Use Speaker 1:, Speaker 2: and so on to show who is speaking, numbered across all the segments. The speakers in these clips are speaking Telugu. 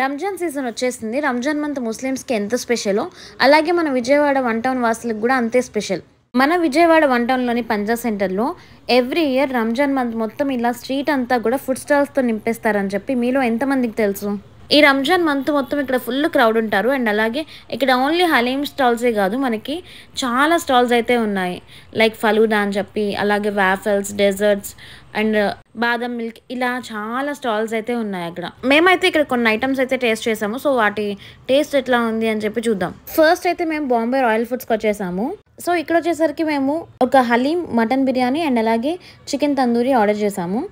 Speaker 1: రంజాన్ సీజన్ వచ్చేసింది. రంజాన్ మంత్ ముస్లిమ్స్‌కి ఎంత స్పెషలో, అలాగే మన విజయవాడ వన్ టౌన్ వాసులకు గూడా అంతే స్పెషల్. మన విజయవాడ వన్ టౌన్‌లోని పంజా సెంటర్‌లో ఎవ్రీ ఇయర్ రంజాన్ మంత్ మొత్తం ఇలా స్ట్రీట్ అంతా గూడా ఫుడ్ స్టాల్స్‌తో నింపేస్తారని చెప్పి మీలో ఎంతమందికి తెలుసు? ఈ రంజాన్ మంత్ మొత్తం ఇక్కడ ఫుల్ క్రౌడ్ ఉంటారు. అండ్ అలాగే ఇక్కడ ఓన్లీ హలీం స్టాల్సే కాదు, మనకి చాలా స్టాల్స్ అయితే ఉన్నాయి. లైక్ ఫలూదా అని చెప్పి, అలాగే వాఫెల్స్, డెజర్ట్స్ అండ్ బాదం మిల్క్, ఇలా చాలా స్టాల్స్ అయితే ఉన్నాయి అక్కడ. మేమైతే ఇక్కడ కొన్ని ఐటమ్స్ అయితే టేస్ట్ చేసాము. సో వాటి టేస్ట్ ఎట్లా ఉంది అని చెప్పి చూద్దాం. ఫస్ట్ అయితే మేము బాంబే రాయల్ ఫుడ్స్కి వచ్చేసాము. సో ఇక్కడ వచ్చేసరికి మేము ఒక హలీం, మటన్ బిర్యానీ అండ్ అలాగే చికెన్ తందూరి ఆర్డర్ చేసాము.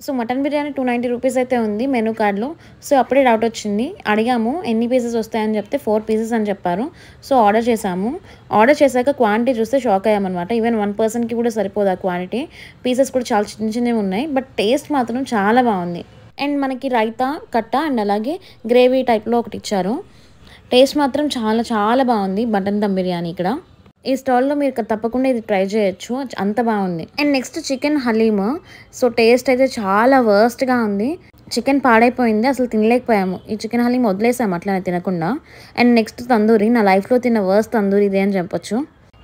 Speaker 1: సో మటన్ బిర్యానీ 290 రూపీస్ అయితే ఉంది మెనూ కార్డ్లో. సో అప్పుడే డౌట్ వచ్చింది, అడిగాము ఎన్ని పీసెస్ వస్తాయని చెప్తే 4 పీసెస్ అని చెప్పారు. సో ఆర్డర్ చేసాము. ఆర్డర్ చేశాక క్వాంటిటీ చూస్తే షాక్ అయ్యామన్నమాట. ఈవెన్ 1 పర్సన్కి కూడా సరిపోదు ఆ క్వాంటిటీ. పీసెస్ కూడా చాలా చిన్న చిన్నవి ఉన్నాయి, బట్ టేస్ట్ మాత్రం చాలా బాగుంది. అండ్ మనకి రైతా, కట్ట అండ్ అలాగే గ్రేవీ టైప్లో ఒకటి ఇచ్చారు. టేస్ట్ మాత్రం చాలా చాలా బాగుంది మటన్ దమ్ బిర్యానీ ఇక్కడ. ఈ స్టాల్లో మీరు తప్పకుండా ఇది ట్రై చేయొచ్చు, అంత బాగుంది. And next chicken haleem. So taste అయితే చాలా వర్స్ట్గా ఉంది. చికెన్ పాడైపోయింది, అసలు తినలేకపోయాము. ఈ చికెన్ హలీమ్ వదిలేసాము అట్లనే తినకుండా. అండ్ నెక్స్ట్ తందూరి, నా లైఫ్లో తిన్న వర్స్ట్ తందూరి ఇదే అని చెప్పొచ్చు.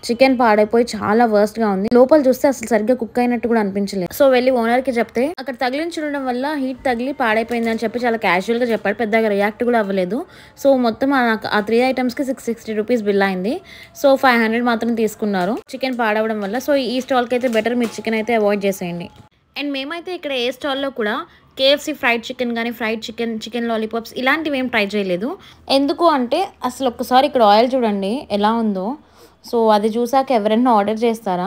Speaker 1: చికెన్ పాడైపోయి చాలా వర్స్ట్గా ఉంది. లోపల చూస్తే అసలు సరిగ్గా కుక్ అయినట్టు కూడా అనిపించలేదు. సో వెళ్ళి ఓనర్కి చెప్తే అక్కడ తగిలించడం వల్ల హీట్ తగిలి పాడైపోయింది అని చెప్పి చాలా క్యాజువల్గా చెప్పాడు. పెద్దగా రియాక్ట్ కూడా అవ్వలేదు. సో మొత్తం ఆ 3 ఐటమ్స్కి 660 రూపీస్ బిల్ అయింది. సో 500 మాత్రం తీసుకున్నారు చికెన్ పాడవడం వల్ల. సో ఈ స్టాల్కి అయితే బెటర్ మీరు చికెన్ అయితే అవాయిడ్ చేసేయండి. అండ్ మేమైతే ఇక్కడ ఏ స్టాల్లో కూడా కేఎఫ్సీ ఫ్రైడ్ చికెన్ కానీ, ఫ్రైడ్ చికెన్, చికెన్ లాలీపాప్స్ ఇలాంటివి ఏం ట్రై చేయలేదు. ఎందుకు అంటే అసలు ఒక్కసారి ఇక్కడ ఆయిల్ చూడండి ఎలా ఉందో. సో అది చూసాక ఎవరైనా ఆర్డర్ చేస్తారా?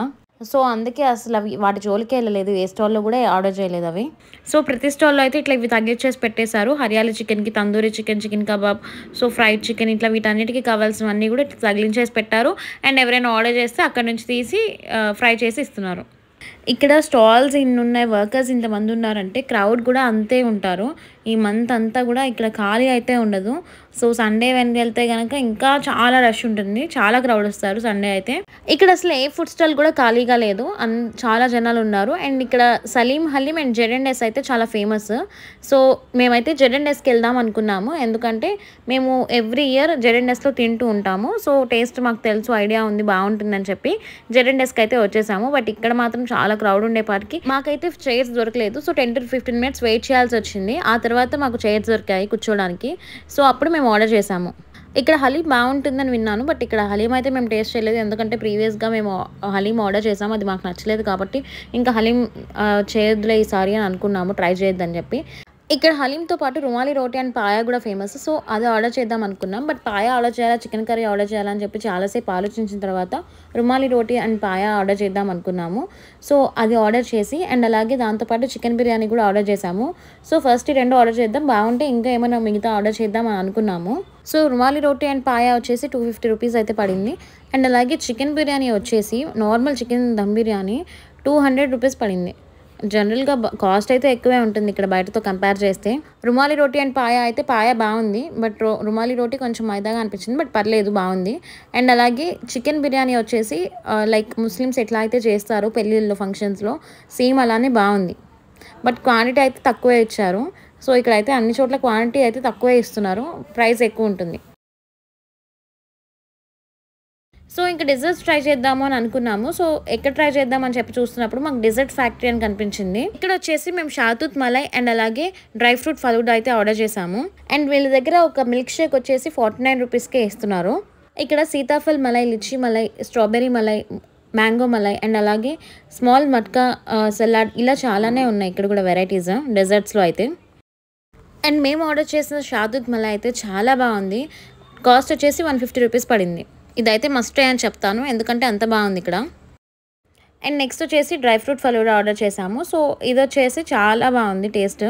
Speaker 1: సో అందుకే అసలు అవి వాటి జోలికి వెళ్ళలేదు. ఏ స్టాల్లో కూడా ఆర్డర్ చేయలేదు అవి. సో ప్రతి స్టాల్లో అయితే ఇట్లా ఇవి తగ్గించేసి పెట్టేశారు. హరియాలి చికెన్కి, tandoori chicken, chicken kebab, so fried chicken, ఇట్లా వీటన్నిటికీ కావాల్సినవన్నీ కూడా తగిలించేసి పెట్టారు. అండ్ ఎవరైనా ఆర్డర్ చేస్తే అక్కడ నుంచి తీసి ఫ్రై చేసి ఇస్తున్నారు. ఇక్కడ స్టాల్స్ ఇన్ని ఉన్నాయి, వర్కర్స్ ఇంతమంది ఉన్నారంటే క్రౌడ్ కూడా అంతే ఉంటారు. ఈ మంత్ అంతా కూడా ఇక్కడ ఖాళీ అయితే ఉండదు. సో సండే వెళ్తే కనుక ఇంకా చాలా రష్ ఉంటుంది, చాలా క్రౌడ్ వస్తారు సండే అయితే. ఇక్కడ అసలు ఏ ఫుడ్ స్టాల్ కూడా ఖాళీగా లేదు, చాలా జనాలు ఉన్నారు. అండ్ ఇక్కడ సలీం హలీం అండ్ జెడ్&ఎస్ అయితే చాలా ఫేమస్. సో మేమైతే జెడ్&ఎస్కి వెళ్దాం అనుకున్నాము, ఎందుకంటే మేము ఎవ్రీ ఇయర్ జెడ్&ఎస్లో తింటూ ఉంటాము. సో టేస్ట్ మాకు తెలుసు, ఐడియా ఉంది, బాగుంటుందని చెప్పి జెడ్&ఎస్కి అయితే వచ్చేసాము. బట్ ఇక్కడ మాత్రం చాలా క్రౌడ్ ఉండేపాటికి మాకైతే చైర్స్ దొరకలేదు. సో 10 to 15 minutes వెయిట్ చేయాల్సి వచ్చింది. ఆ తర్వాత మాకు చైర్స్ దొరికాయి కూర్చోడానికి. సో అప్పుడు మేము ఆర్డర్ చేసాము. ఇక్కడ హలీం బాగుంటుందని విన్నాను, బట్ ఇక్కడ హలీం అయితే మేము టేస్ట్ చేయలేదు. ఎందుకంటే ప్రీవియస్గా మేము హలీం ఆర్డర్ చేసాము, అది మాకు నచ్చలేదు. కాబట్టి ఇంకా హలీం చేయొద్దులే ఈసారి అని అనుకున్నాము, ట్రై చేయొద్దని చెప్పి. ఇక్కడ హలీంతో పాటు రుమాలి రోటీ అండ్ పాయా కూడా ఫేమస్. సో అది ఆర్డర్ చేద్దాం అనుకున్నాం. బట్ పాయా ఆర్డర్ చేయాలా, చికెన్ కర్రీ ఆర్డర్ చేయాలని చెప్పి చాలాసేపు ఆలోచించిన తర్వాత రుమాలి రోటీ అండ్ పాయా ఆర్డర్ చేద్దాం అనుకున్నాము. సో అది ఆర్డర్ చేసి అండ్ అలాగే దాంతోపాటు చికెన్ బిర్యానీ కూడా ఆర్డర్ చేసాము. సో ఫస్ట్ 2 ఆర్డర్ చేద్దాం, బాగుంటే ఇంకా ఏమైనా మిగతా ఆర్డర్ చేద్దాం అని అనుకున్నాము. So rumali roti and paya వచ్చేసి 250 రూపీస్ అయితే పడింది. అండ్ అలాగే చికెన్ బిర్యానీ వచ్చేసి normal chicken dum biryani 200 rupees పడింది. జనరల్గా కాస్ట్ అయితే ఎక్కువే ఉంటుంది ఇక్కడ బయటతో కంపేర్ చేస్తే. రుమాలి రోటీ అండ్ పాయా అయితే పాయా బాగుంది, బట్ రుమాలి రోటీ కొంచెం మైదాగా అనిపించింది, బట్ పర్లేదు బాగుంది. అండ్ అలాగే చికెన్ బిర్యానీ వచ్చేసి లైక్ ముస్లిమ్స్ ఎట్లా అయితే చేస్తారో పెళ్ళిళ్ళలో, ఫంక్షన్స్లో సేమ్ అలానే బాగుంది. బట్ క్వాంటిటీ అయితే తక్కువే ఇచ్చారు. సో ఇక్కడైతే అన్ని చోట్ల క్వాంటిటీ అయితే తక్కువే ఇస్తున్నారు, ప్రైస్ ఎక్కువ ఉంటుంది. సో ఇంకా డెజర్ట్స్ ట్రై చేద్దాము అని అనుకున్నాము. సో ఎక్కడ ట్రై చేద్దామని చెప్పి చూస్తున్నప్పుడు మాకు డెజర్ట్ ఫ్యాక్టరీ అని కనిపించింది. ఇక్కడ వచ్చేసి మేము షాతూత్ మలై అండ్ అలాగే డ్రై ఫ్రూట్ ఫలూడా అయితే ఆర్డర్ చేసాము. అండ్ వీళ్ళ దగ్గర ఒక మిల్క్ షేక్ వచ్చేసి 49 రూపీస్కే ఇస్తున్నారు. ఇక్కడ Sitaphal malai, lychee malai, strawberry malai, mango malai and అలాగే స్మాల్ మట్కా సలాడ్, ఇలా చాలానే ఉన్నాయి ఇక్కడ కూడా వెరైటీస్ డెజర్ట్స్లో అయితే. అండ్ మేము ఆర్డర్ చేసిన షాతూత్ మలై అయితే చాలా బాగుంది. కాస్ట్ వచ్చేసి 150 రూపీస్ పడింది. ఇదైతే మస్ట్ అని చెప్తాను, ఎందుకంటే అంత బాగుంది ఇక్కడ. అండ్ నెక్స్ట్ వచ్చేసి డ్రై ఫ్రూట్ ఫలూడా ఆర్డర్ చేసాము. సో ఇది వచ్చేసి చాలా బాగుంది టేస్ట్.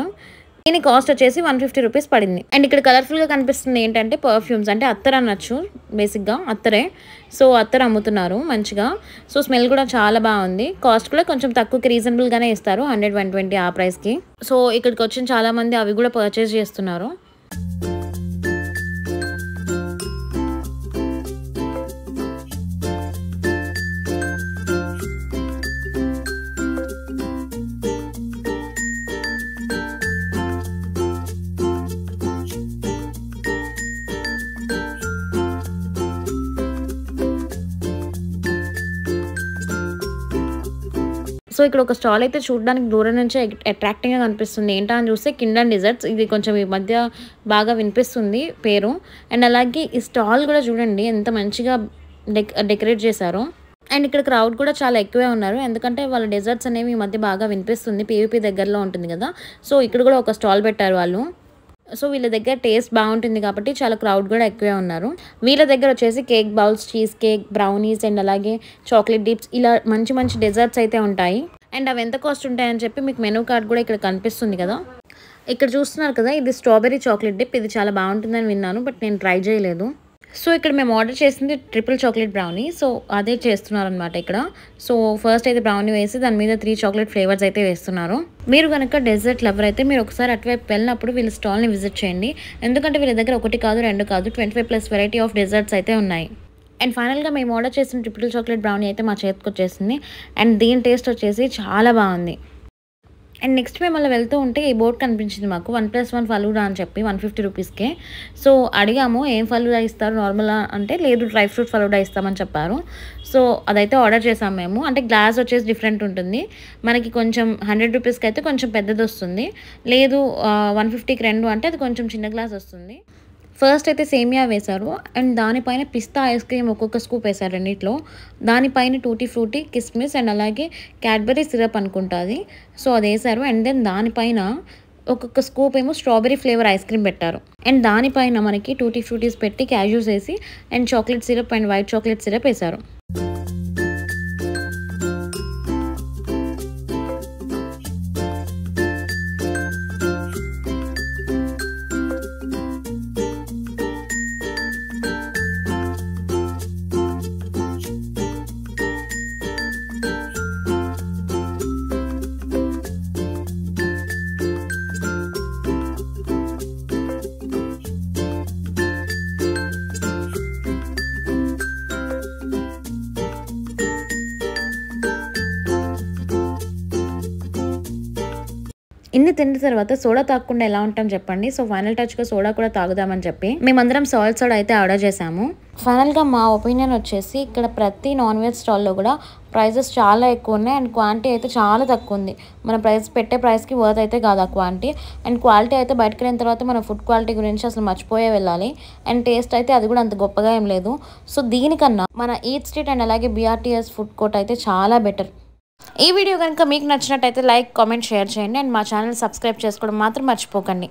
Speaker 1: దీని కాస్ట్ వచ్చేసి 150 రూపీస్ పడింది. అండ్ ఇక్కడ కలర్ఫుల్గా కనిపిస్తుంది ఏంటంటే పర్ఫ్యూమ్స్, అంటే అత్తర్ అనొచ్చు, బేసిక్గా అత్తరే. సో అత్తర్ అమ్ముతున్నారు మంచిగా. సో స్మెల్ కూడా చాలా బాగుంది. కాస్ట్ కూడా కొంచెం తక్కువకి రీజనబుల్గానే ఇస్తారు, 100, 120 ఆ ప్రైస్కి. సో ఇక్కడికి వచ్చిన చాలామంది అవి కూడా పర్చేస్ చేస్తున్నారు. సో ఇక్కడ ఒక స్టాల్ అయితే చూడడానికి దూరం నుంచే అట్రాక్టింగ్గా కనిపిస్తుంది. ఏంటా అని చూస్తే కిండర్ డిజర్ట్స్. ఇది కొంచెం ఈ మధ్య బాగా వినిపిస్తుంది పేరు. అండ్ అలాగే ఈ స్టాల్ కూడా చూడండి ఎంత మంచిగా డెకరేట్ చేశారో. అండ్ ఇక్కడ క్రౌడ్ కూడా చాలా ఎక్కువే ఉన్నారు, ఎందుకంటే వాళ్ళ డెజర్ట్స్ అనేవి ఈ మధ్య బాగా వినిపిస్తుంది. పీవీపీ దగ్గరలో ఉంటుంది కదా, సో ఇక్కడ కూడా ఒక స్టాల్ పెట్టారు వాళ్ళు. సో వీళ్ళ దగ్గర టేస్ట్ బాగుంటుంది కాబట్టి చాలా క్రౌడ్ కూడా ఎక్కువే ఉన్నారు. వీళ్ళ దగ్గర వచ్చేసి cake bowls, cheese cake, brownies and అలాగే చాక్లెట్ డిప్స్ ఇలా మంచి మంచి డెజర్ట్స్ అయితే ఉంటాయి. అండ్ అవి ఎంత కాస్ట్ ఉంటాయని చెప్పి మీకు మెనూ కార్డ్ కూడా ఇక్కడ కనిపిస్తుంది కదా. ఇక్కడ చూస్తున్నారు కదా, ఇది స్ట్రాబెర్రీ చాక్లెట్ డిప్. ఇది చాలా బాగుంటుందని విన్నాను, బట్ నేను ట్రై చేయలేదు. సో ఇక్కడ మేము ఆర్డర్ చేసింది ట్రిపుల్ చాక్లెట్ బ్రౌనీ. సో అదే చేస్తున్నారు అనమాట ఇక్కడ. సో ఫస్ట్ అయితే బ్రౌనీ వేసి దాని మీద 3 చాక్లెట్ ఫ్లేవర్స్ అయితే వేస్తున్నారు. మీరు కనుక డెజర్ట్ లవర్ అయితే మీరు ఒకసారి అటువైపు వెళ్ళినప్పుడు వీళ్ళ స్టాల్ని విజిట్ చేయండి, ఎందుకంటే వీళ్ళ దగ్గర 1 కాదు 2 కాదు 25+ వెరైటీ ఆఫ్ డెజర్ట్స్ అయితే ఉన్నాయి. అండ్ ఫైనల్గా మేము ఆర్డర్ చేసిన ట్రిపుల్ చాక్లెట్ బ్రౌనీ అయితే మా చేతికి వచ్చేసింది. అండ్ దీని టేస్ట్ వచ్చేసి చాలా బాగుంది. అండ్ నెక్స్ట్ మేము అలా వెళ్తూ ఉంటే ఈ బోర్డ్ కనిపించింది మాకు, 1+1 ఫలూడా అని చెప్పి 150 రూపీస్కే. సో అడిగాము ఏం ఫలూడా ఇస్తారు నార్మల్ అంటే, లేదు డ్రై ఫ్రూట్ ఫలూడా ఇస్తామని చెప్పారు. సో అదైతే ఆర్డర్ చేసాము మేము. అంటే గ్లాస్ వచ్చేసి డిఫరెంట్ ఉంటుంది, మనకి కొంచెం 100 రూపీస్కి అయితే కొంచెం పెద్దది వస్తుంది, లేదు 150కి 2 అంటే అది కొంచెం చిన్న గ్లాస్ వస్తుంది. ఫస్ట్ అయితే సేమియా వేశారు, అండ్ దానిపైన పిస్తా ఐస్ క్రీమ్ ఒక్కొక్క స్కూప్ వేశారు రెండిట్లో. దానిపైన టూటీ ఫ్రూటీ, కిస్మిస్ అండ్ అలాగే క్యాడ్బరీ సిరప్ అనుకుంటుంది. సో అది వేశారు. అండ్ దెన్ దానిపైన ఒక్కొక్క స్కూప్ ఏమో స్ట్రాబెరీ ఫ్లేవర్ ఐస్ క్రీమ్ పెట్టారు. అండ్ దానిపైన మనకి టూటీ ఫ్రూటీస్ పెట్టి క్యాష్యూస్ వేసి and chocolate syrup and white chocolate syrup వేశారు. ఇన్ని తిన్న తర్వాత సోడా తాగకుండా ఎలా ఉంటాం చెప్పండి. సో ఫైనల్ టచ్గా సోడా కూడా తాగుదామని చెప్పి మేమందరం సాల్ట్ సోడా అయితే ఆర్డర్ చేసాము. ఫైనల్గా మా ఒపీనియన్ వచ్చేసి ఇక్కడ ప్రతి నాన్ వెజ్ స్టాల్లో కూడా ప్రైజెస్ చాలా ఎక్కువ ఉన్నాయి, అండ్ క్వాంటిటీ అయితే చాలా తక్కువ ఉంది. మన పెట్టే ప్రైస్కి వర్త్ అయితే కాదు ఆ క్వాంటిటీ. అండ్ క్వాలిటీ అయితే బయటకు వెళ్ళిన తర్వాత మన ఫుడ్ క్వాలిటీ గురించి అసలు మర్చిపోయే వెళ్ళాలి. అండ్ టేస్ట్ అయితే అది కూడా అంత గొప్పగా ఏం లేదు. సో దీనికన్నా మన ఈట్ స్ట్రీట్ అండ్ అలాగే BRTS ఫుడ్ కోర్ట్ అయితే చాలా బెటర్. ఈ వీడియో కనుక మీకు నచ్చినట్టయితే లైక్, కామెంట్, షేర్ చేయండి. అండ్ మా ఛానల్ సబ్స్క్రైబ్ చేసుకోవడం మాత్రం మర్చిపోకండి.